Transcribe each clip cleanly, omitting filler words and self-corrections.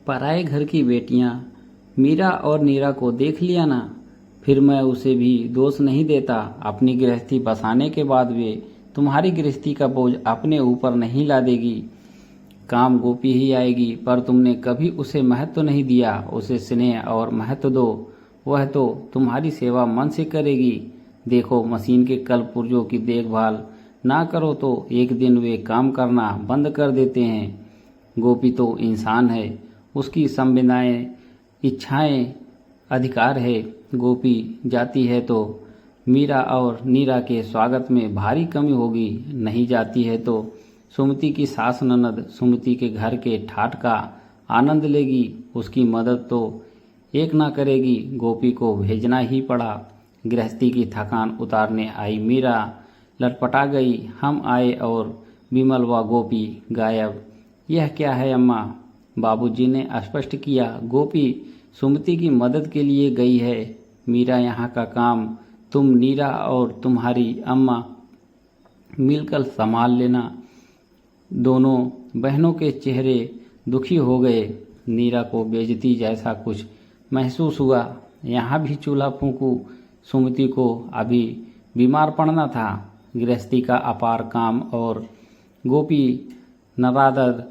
पराए घर की बेटियां मीरा और नीरा को देख लिया ना, फिर मैं उसे भी दोष नहीं देता। अपनी गृहस्थी बसाने के बाद वे तुम्हारी गृहस्थी का बोझ अपने ऊपर नहीं ला देगी। काम गोपी ही आएगी, पर तुमने कभी उसे महत्व नहीं दिया। उसे स्नेह और महत्व दो, वह तो तुम्हारी सेवा मन से करेगी। देखो, मशीन के कल पुर्जों की देखभाल ना करो तो एक दिन वे काम करना बंद कर देते हैं। गोपी तो इंसान है, उसकी संवेदनाएं, इच्छाएं, अधिकार है। गोपी जाती है तो मीरा और नीरा के स्वागत में भारी कमी होगी, नहीं जाती है तो सुमति की सास ननद सुमति के घर के ठाठ का आनंद लेगी। उसकी मदद तो एक ना करेगी। गोपी को भेजना ही पड़ा। गृहस्थी की थकान उतारने आई मीरा लटपटा गई। हम आए और विमल व गोपी गायब। यह क्या है अम्मा? बाबूजी ने स्पष्ट किया। गोपी सुमति की मदद के लिए गई है। मीरा, यहाँ का काम तुम नीरा और तुम्हारी अम्मा मिलकर संभाल लेना। दोनों बहनों के चेहरे दुखी हो गए। नीरा को बेइज्जती जैसा कुछ महसूस हुआ। यहाँ भी चूल्हा फूंकू। सुमति को अभी बीमार पड़ना था। गृहस्थी का अपार काम और गोपी नरादर।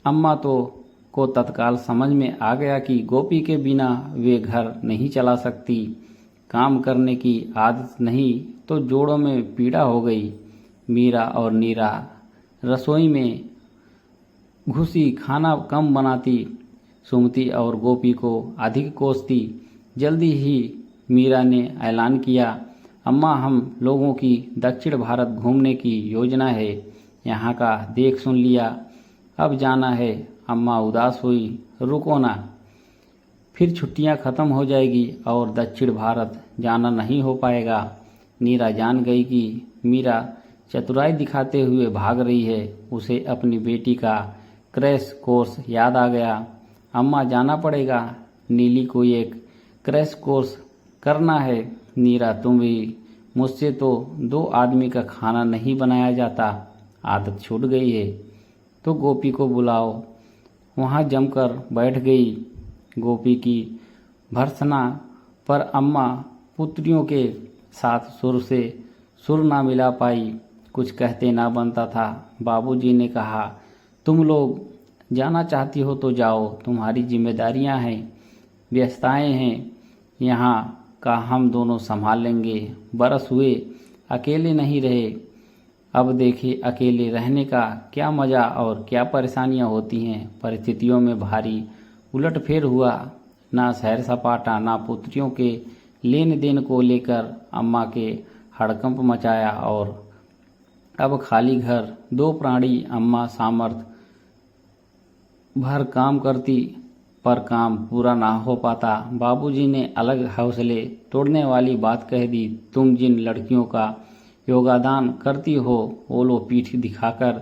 अम्मा को तत्काल समझ में आ गया कि गोपी के बिना वे घर नहीं चला सकती। काम करने की आदत नहीं तो जोड़ों में पीड़ा हो गई। मीरा और नीरा रसोई में घुसी खाना कम बनाती, सुमति और गोपी को अधिक कोसती। जल्दी ही मीरा ने ऐलान किया, अम्मा, हम लोगों की दक्षिण भारत घूमने की योजना है। यहाँ का देख सुन लिया, अब जाना है। अम्मा उदास हुई। रुको ना, फिर छुट्टियाँ खत्म हो जाएगी और दक्षिण भारत जाना नहीं हो पाएगा। नीरा जान गई कि मीरा चतुराई दिखाते हुए भाग रही है। उसे अपनी बेटी का क्रैश कोर्स याद आ गया। अम्मा, जाना पड़ेगा। नीली को एक क्रैश कोर्स करना है। नीरा, तुम भी। मुझसे तो 2 आदमी का खाना नहीं बनाया जाता। आदत छूट गई है। तो गोपी को बुलाओ। वहाँ जमकर बैठ गई। गोपी की भर्त्सना पर अम्मा पुत्रियों के साथ सुर से सुर ना मिला पाई। कुछ कहते ना बनता था। बाबूजी ने कहा, तुम लोग जाना चाहती हो तो जाओ, तुम्हारी जिम्मेदारियां हैं, व्यस्तताएं हैं। यहाँ का हम दोनों संभाल लेंगे। बरस हुए अकेले नहीं रहे। अब देखिए अकेले रहने का क्या मज़ा और क्या परेशानियां होती हैं। परिस्थितियों में भारी उलटफेर हुआ। ना सैर सपाटा, ना पुत्रियों के लेन देन को लेकर अम्मा के हड़कंप मचाया। और अब खाली घर, 2 प्राणी। अम्मा सामर्थ भर काम करती, पर काम पूरा ना हो पाता। बाबूजी ने अलग हौसले तोड़ने वाली बात कह दी, तुम जिन लड़कियों का योगदान करती हो वो लो पीठ दिखाकर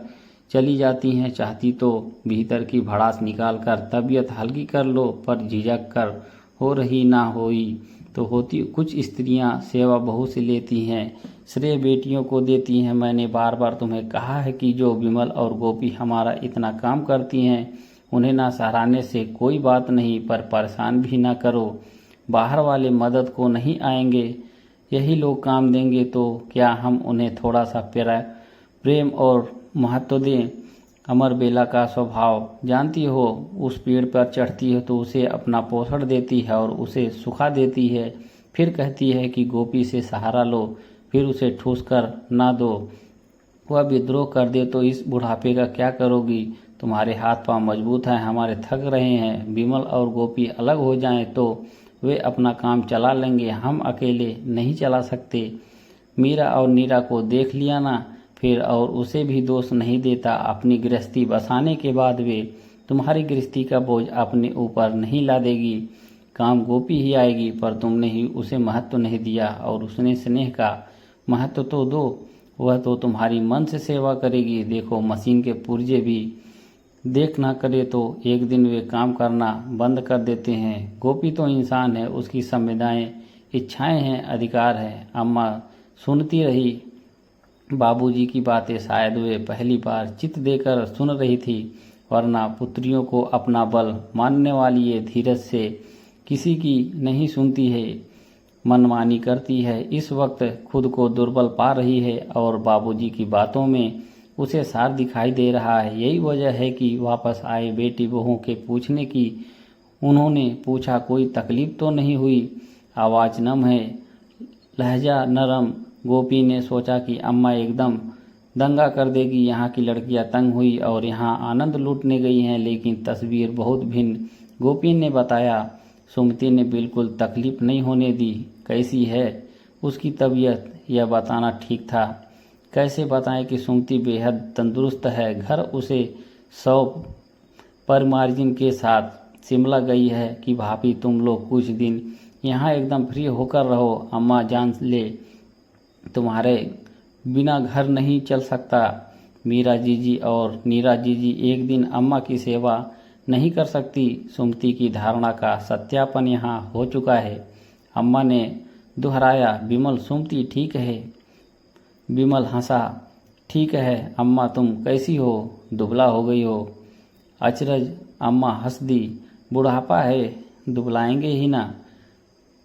चली जाती हैं। चाहती तो भीतर की भड़ास निकाल कर तबीयत हल्की कर लो, पर झिझक कर हो रही ना होई तो होती। कुछ स्त्रियां सेवा बहू से लेती हैं, श्रेय बेटियों को देती हैं। मैंने बार बार तुम्हें कहा है कि जो विमल और गोपी हमारा इतना काम करती हैं, उन्हें ना सराहने से कोई बात नहीं, पर परेशान भी ना करो। बाहर वाले मदद को नहीं आएंगे, यही लोग काम देंगे तो क्या हम उन्हें थोड़ा सा प्रेम और महत्व दें। अमर बेला का स्वभाव जानती हो, उस पेड़ पर चढ़ती है तो उसे अपना पोषण देती है और उसे सुखा देती है। फिर कहती है कि गोपी से सहारा लो, फिर उसे ठूस कर ना दो। वह विद्रोह कर दे तो इस बुढ़ापे का क्या करोगी? तुम्हारे हाथ पांव मजबूत हैं, हमारे थक रहे हैं। विमल और गोपी अलग हो जाएं तो वे अपना काम चला लेंगे, हम अकेले नहीं चला सकते। मीरा और नीरा को देख लिया ना फिर, और उसे भी दोष नहीं देता। अपनी गृहस्थी बसाने के बाद वे तुम्हारी गृहस्थी का बोझ अपने ऊपर नहीं ला देगी। काम गोपी ही आएगी, पर तुमने ही उसे महत्व नहीं दिया। और उसने स्नेह का महत्व तो दो, वह तो तुम्हारी मन से सेवा करेगी। देखो, मशीन के पुर्जे भी देख ना करे तो एक दिन वे काम करना बंद कर देते हैं। गोपी तो इंसान है, उसकी संवेदनाएं, इच्छाएं हैं, अधिकार है। अम्मा सुनती रही। बाबूजी की बातें शायद वे पहली बार चित्त देकर सुन रही थी। वरना पुत्रियों को अपना बल मानने वाली ये धीरज से किसी की नहीं सुनती है, मनमानी करती है। इस वक्त खुद को दुर्बल पा रही है और बाबूजी की बातों में उसे सार दिखाई दे रहा है। यही वजह है कि वापस आए बेटी बहू के पूछने की। उन्होंने पूछा, कोई तकलीफ तो नहीं हुई? आवाज़ नम है, लहजा नरम। गोपी ने सोचा कि अम्मा एकदम दंगा कर देगी। यहाँ की लड़कियाँ तंग हुई और यहाँ आनंद लूटने गई हैं, लेकिन तस्वीर बहुत भिन्न। गोपी ने बताया, सुमति ने बिल्कुल तकलीफ नहीं होने दी। कैसी है उसकी तबीयत, यह बताना ठीक था। कैसे बताएं कि सुमति बेहद तंदुरुस्त है। घर उसे 100 पर मार्जिन के साथ शिमला गई है कि भाभी तुम लोग कुछ दिन यहाँ एकदम फ्री होकर रहो। अम्मा जान ले तुम्हारे बिना घर नहीं चल सकता। मीरा जीजी और नीरा जीजी एक दिन अम्मा की सेवा नहीं कर सकती। सुमति की धारणा का सत्यापन यहाँ हो चुका है। अम्मा ने दोहराया, विमल सुमति ठीक है? विमल हंसा, ठीक है अम्मा, तुम कैसी हो? दुबला हो गई हो। अचरज, अम्मा हंस दी, बुढ़ापा है, दुबलाएंगे ही ना।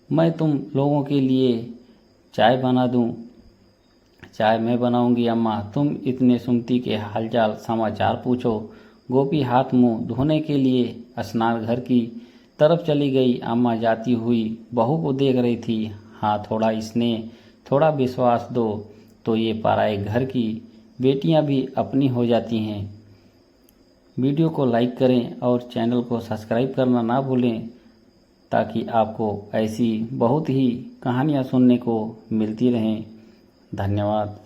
मैं तुम लोगों के लिए चाय बना दूं? चाय मैं बनाऊंगी अम्मा, तुम इतने सुमति के हालचाल समाचार पूछो। गोपी हाथ मुंह धोने के लिए स्नान घर की तरफ चली गई। अम्मा जाती हुई बहू को देख रही थी। हाँ, थोड़ा स्नेह, थोड़ा विश्वास दो तो ये पराए घर की बेटियां भी अपनी हो जाती हैं। वीडियो को लाइक करें और चैनल को सब्सक्राइब करना ना भूलें, ताकि आपको ऐसी बहुत ही कहानियाँ सुनने को मिलती रहें। धन्यवाद।